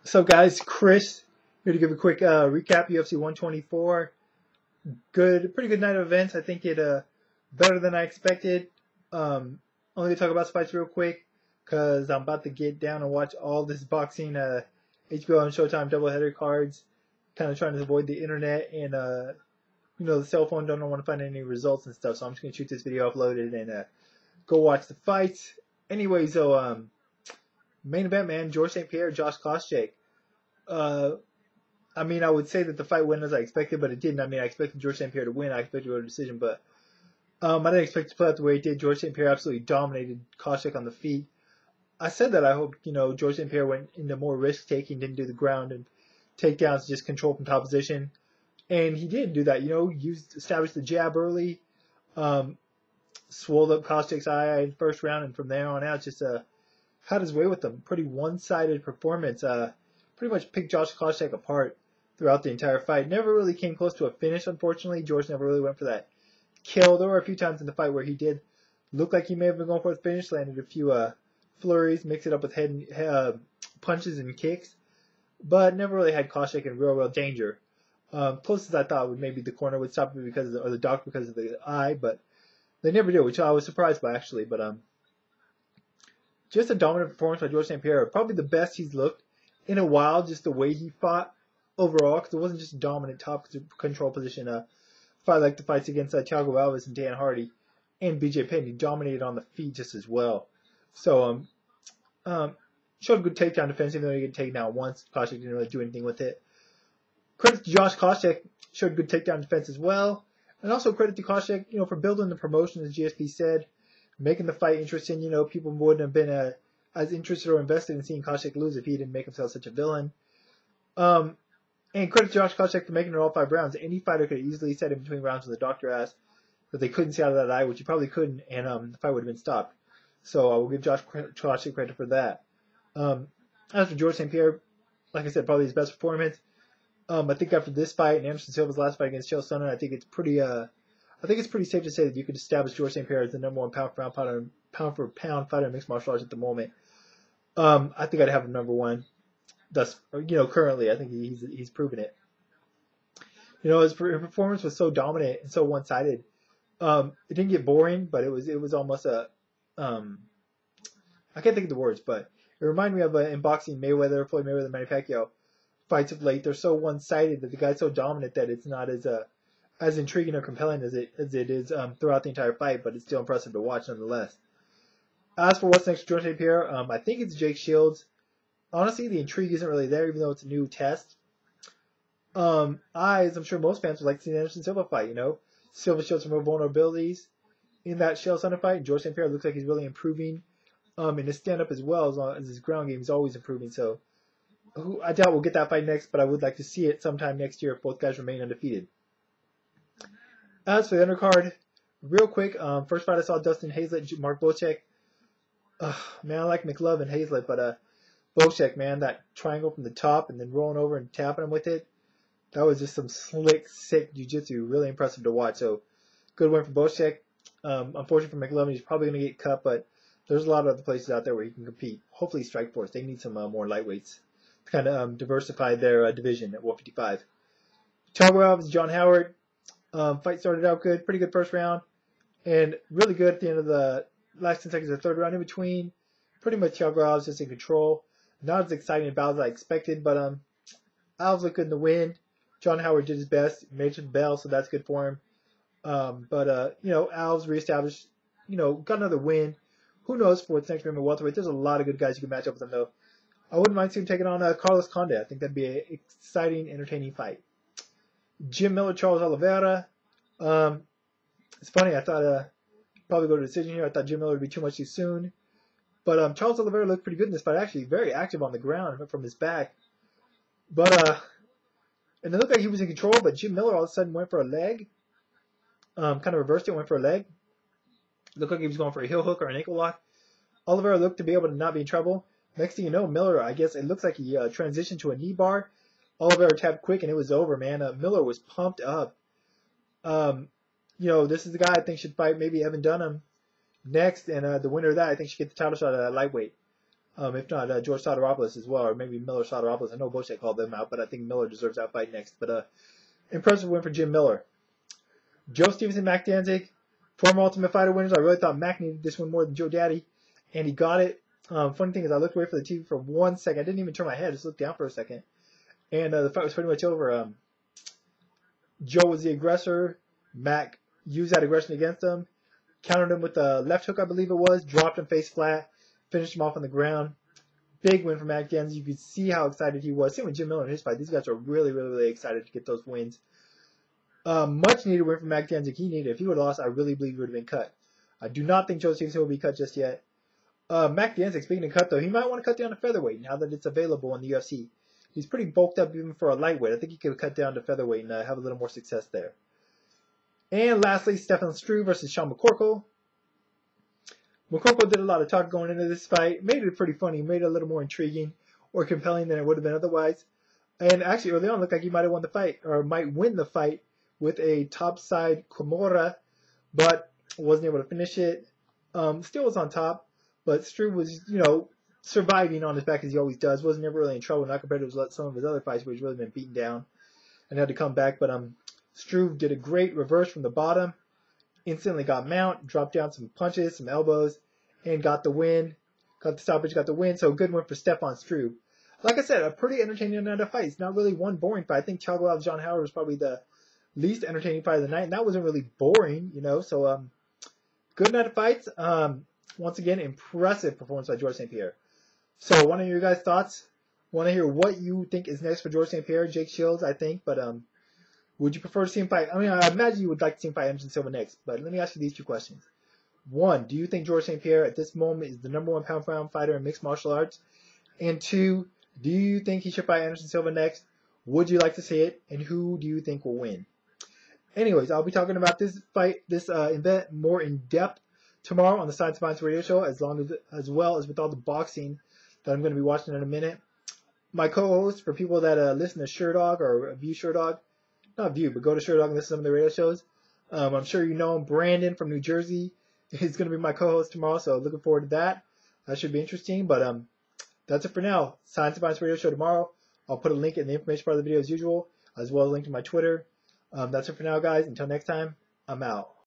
So guys, Chris here to give a quick recap. UFC 124, pretty good night of events. I think it better than I expected. Only to talk about some fights real quick because I'm about to get down and watch all this boxing HBO and Showtime doubleheader cards. Kind of trying to avoid the internet and the cell phone. Don't want to find any results and stuff. So I'm just gonna shoot this video, upload it, and go watch the fights. Anyway, so main event, man, George St. Pierre, Josh Koscheck. Uh, I mean, I would say that the fight went as I expected, but it didn't. I mean, I expected George St. Pierre to win. I expected to go to decision, but I didn't expect to play out the way it did. George St. Pierre absolutely dominated Koscheck on the feet. I said that I hope, George St. Pierre went into more risk-taking, didn't do the ground and takedowns, just control from top position. And he did do that, established the jab early, swelled up Koscheck's eye in the first round, and from there on out, just had his way with them. Pretty one-sided performance. Pretty much picked Josh Koscheck apart throughout the entire fight. Never really came close to a finish, unfortunately. George never really went for that kill. There were a few times in the fight where he did look like he may have been going for a finish, landed a few flurries, mixed it up with punches and kicks, but never really had Koscheck in real danger. Closest I thought would maybe the corner would stop it or the doctor because of the eye, but they never did, which I was surprised by actually. But just a dominant performance by George St. Pierre. Probably the best he's looked in a while, just the way he fought overall, because it wasn't just a dominant top control position fight like the fights against Thiago Alves and Dan Hardy and BJ Penn. He dominated on the feet just as well. So showed a good takedown defense, even though he got taken down once. Koscheck didn't really do anything with it. Credit to Josh Koscheck, showed good takedown defense as well. And also credit to Koscheck, for building the promotion, as GSP said, making the fight interesting. People wouldn't have been as interested or invested in seeing Koscheck lose if he didn't make himself such a villain. And credit to Josh Koscheck for making it all 5 rounds. Any fighter could have easily said in between rounds when the doctor asked that they couldn't see out of that eye, which he probably couldn't, and the fight would have been stopped. So I will give Josh Koscheck credit for that. As for George St. Pierre, like I said, probably his best performance. I think after this fight and Anderson Silva's last fight against Chael Sonnen, I think it's pretty safe to say that you could establish George St. Pierre as the number one pound for pound fighter in mixed martial arts at the moment. I think I'd have him number one. Currently, I think he's proven it. His performance was so dominant and so one-sided. It didn't get boring, but it was almost I can't think of the words, but it reminded me of in boxing, Floyd Mayweather, Manny Pacquiao fights of late. They're so one-sided that the guy's so dominant that it's not as intriguing or compelling as it is throughout the entire fight, but it's still impressive to watch nonetheless. As for what's next for George St. Pierre, I think it's Jake Shields. Honestly, the intrigue isn't really there, even though it's a new test. As I'm sure most fans would like to see the Anderson Silva fight, Silva showed some real vulnerabilities in that Chael Sonnen fight, and George St. Pierre looks like he's really improving in his stand-up as well as his ground game is always improving. So I doubt we'll get that fight next, but I would like to see it sometime next year if both guys remain undefeated. As for the undercard, real quick, first fight I saw, Dustin Hazlett, Mark Koscheck. Man, I like McLove and Hazlett, but Koscheck, man, that triangle from the top and then rolling over and tapping him with it, that was just some slick, sick jiu-jitsu. Really impressive to watch. So, good win for Koscheck. Unfortunately for McLovin, he's probably going to get cut, but there's a lot of other places out there where he can compete. Hopefully Strikeforce. They need some more lightweights to kind of diversify their division at 155. Thiago Alves, John Howard. Fight started out good. Pretty good first round. And really good at the end of the last 10 seconds of the third round. In between, pretty much Thiago Alves just in control. Not as exciting a bout as I expected, but Alves looked good in the win. John Howard did his best, made the bell, so that's good for him. Alves reestablished, got another win. Who knows for what's next for him at welterweight? There's a lot of good guys you can match up with him, though. I wouldn't mind seeing him taking on Carlos Condit. I think that'd be an exciting, entertaining fight. Jim Miller, Charles Oliveira. It's funny, I thought probably go to decision here. I thought Jim Miller would be too much too soon. But Charles Oliveira looked pretty good in this fight, actually. Very active on the ground from his back. But, and it looked like he was in control, but Jim Miller all of a sudden went for a leg. Kind of reversed it, went for a leg. Looked like he was going for a heel hook or an ankle lock. Oliveira looked to be able to not be in trouble. Next thing you know, Miller, I guess it looks like he transitioned to a knee bar. Oliveira tapped quick, and it was over, man. Miller was pumped up. This is the guy I think should fight maybe Evan Dunham next, and the winner of that I think should get the title shot at that lightweight. if not George Soteropoulos as well, or maybe Miller Soteropoulos. I know Koscheck called them out, but I think Miller deserves that fight next. But impressive win for Jim Miller. Joe Stevenson, Mac Danzig, former Ultimate Fighter winners. I really thought Mac needed this one more than Joe Daddy, and he got it. Funny thing is, I looked away for the TV for 1 second. I didn't even turn my head. I just looked down for a second. And the fight was pretty much over. Joe was the aggressor. Mac used that aggression against him. Countered him with a left hook, I believe it was. Dropped him face flat. Finished him off on the ground. Big win for Mac Danzig. You could see how excited he was. Same with Jim Miller in his fight. These guys are really, really, really excited to get those wins. Much needed win for Mac Danzig. He needed it. If he would have lost, I really believe he would have been cut. I do not think Joe Stevenson will be cut just yet. Mac Danzig, speaking of cut, though, he might want to cut down to featherweight now that it's available in the UFC. He's pretty bulked up even for a lightweight. I think he could cut down to featherweight and have a little more success there. And lastly, Stefan Struve versus Sean McCorkle. McCorkle did a lot of talk going into this fight. Made it pretty funny. Made it a little more intriguing or compelling than it would have been otherwise. And actually, early on, it looked like he might have won the fight, or might win the fight with a topside Kimura, but wasn't able to finish it. Still was on top, but Struve was, surviving on his back as he always does. Wasn't never really in trouble, not compared to some of his other fights where he's really been beaten down and had to come back. But Struve did a great reverse from the bottom, instantly got mount, dropped down some punches, some elbows, and got the win. Got the stoppage, got the win. So good win for Stefan Struve. Like I said, a pretty entertaining night of fights. It's not really one boring fight. I think Thiago John Howard was probably the least entertaining fight of the night, and that wasn't really boring, So good night of fights. Once again, impressive performance by George St. Pierre. So I want to hear your guys' thoughts. Want to hear what you think is next for George St. Pierre, Jake Shields, I think. But would you prefer to see him fight? I mean, I imagine you would like to see him fight Anderson Silva next. But let me ask you these two questions. One, do you think George St. Pierre at this moment is the #1 pound-for-pound fighter in mixed martial arts? And two, do you think he should fight Anderson Silva next? Would you like to see it? And who do you think will win? Anyways, I'll be talking about this fight, this event more in depth tomorrow on the Science of Violence radio show, as well as with all the boxing that I'm going to be watching in a minute. My co-host, for people that listen to Sherdog or view Sherdog, not view, but go to Sherdog and listen to some of the radio shows. I'm sure you know him, Brandon from New Jersey. He's going to be my co-host tomorrow, so looking forward to that. That should be interesting, but that's it for now. Science of Violence radio show tomorrow. I'll put a link in the information part of the video as usual, as well as a link to my Twitter. That's it for now, guys. Until next time, I'm out.